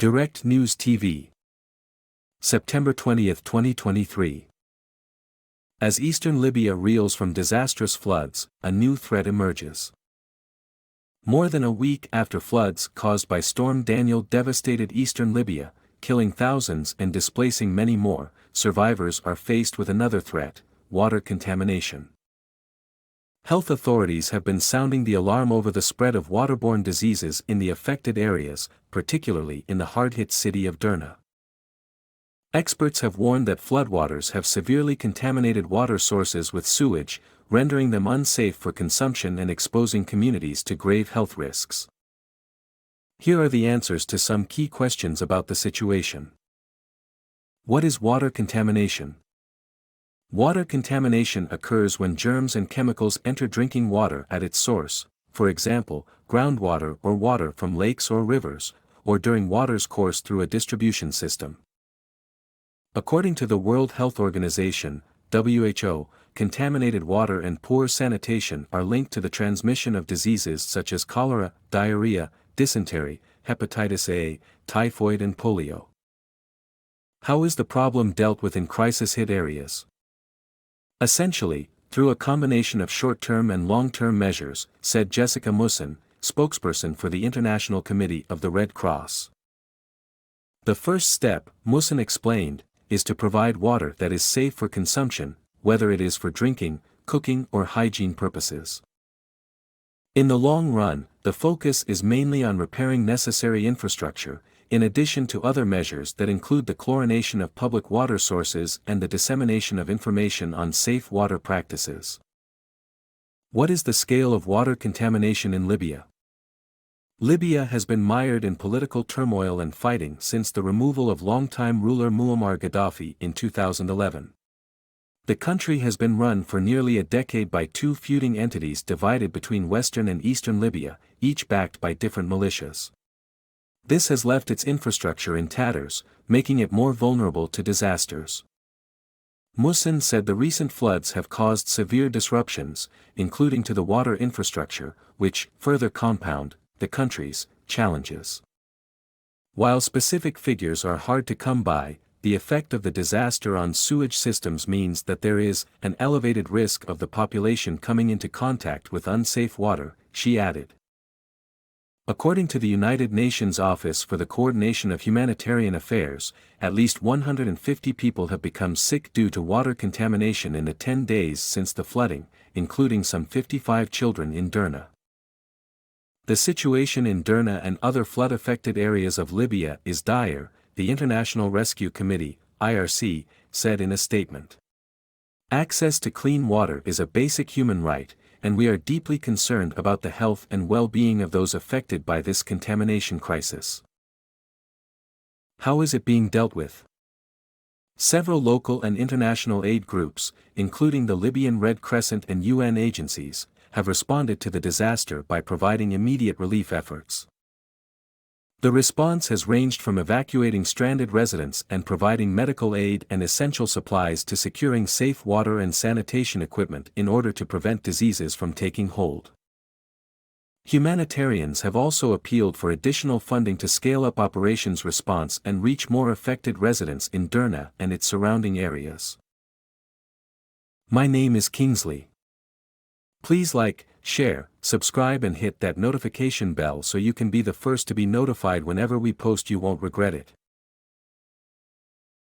Direct News TV. September 20, 2023. As eastern Libya reels from disastrous floods, a new threat emerges. More than a week after floods caused by Storm Daniel devastated eastern Libya, killing thousands and displacing many more, survivors are faced with another threat: water contamination. Health authorities have been sounding the alarm over the spread of waterborne diseases in the affected areas, particularly in the hard-hit city of Derna. Experts have warned that floodwaters have severely contaminated water sources with sewage, rendering them unsafe for consumption and exposing communities to grave health risks. Here are the answers to some key questions about the situation. What is water contamination? Water contamination occurs when germs and chemicals enter drinking water at its source, for example, groundwater or water from lakes or rivers, or during water's course through a distribution system. According to the World Health Organization, WHO, contaminated water and poor sanitation are linked to the transmission of diseases such as cholera, diarrhea, dysentery, hepatitis A, typhoid and polio. How is the problem dealt with in crisis-hit areas? Essentially, through a combination of short-term and long-term measures, said Jessica Musson, spokesperson for the International Committee of the Red Cross. The first step, Musson explained, is to provide water that is safe for consumption, whether it is for drinking, cooking or hygiene purposes. In the long run, the focus is mainly on repairing necessary infrastructure, in addition to other measures that include the chlorination of public water sources and the dissemination of information on safe water practices. What is the scale of water contamination in Libya? Libya has been mired in political turmoil and fighting since the removal of longtime ruler Muammar Gaddafi in 2011. The country has been run for nearly a decade by two feuding entities divided between western and eastern Libya, each backed by different militias. This has left its infrastructure in tatters, making it more vulnerable to disasters. Musson said the recent floods have caused severe disruptions, including to the water infrastructure, which further compound the country's challenges. While specific figures are hard to come by, the effect of the disaster on sewage systems means that there is an elevated risk of the population coming into contact with unsafe water, she added. According to the United Nations Office for the Coordination of Humanitarian Affairs, at least 150 people have become sick due to water contamination in the 10 days since the flooding, including some 55 children in Derna. The situation in Derna and other flood-affected areas of Libya is dire, the International Rescue Committee, IRC, said in a statement. Access to clean water is a basic human right, and we are deeply concerned about the health and well-being of those affected by this contamination crisis. How is it being dealt with? Several local and international aid groups, including the Libyan Red Crescent and UN agencies, have responded to the disaster by providing immediate relief efforts. The response has ranged from evacuating stranded residents and providing medical aid and essential supplies to securing safe water and sanitation equipment in order to prevent diseases from taking hold. Humanitarians have also appealed for additional funding to scale up operations response and reach more affected residents in Derna and its surrounding areas. My name is Kingsley. Please like, share, subscribe and hit that notification bell so you can be the first to be notified whenever we post. You won't regret it.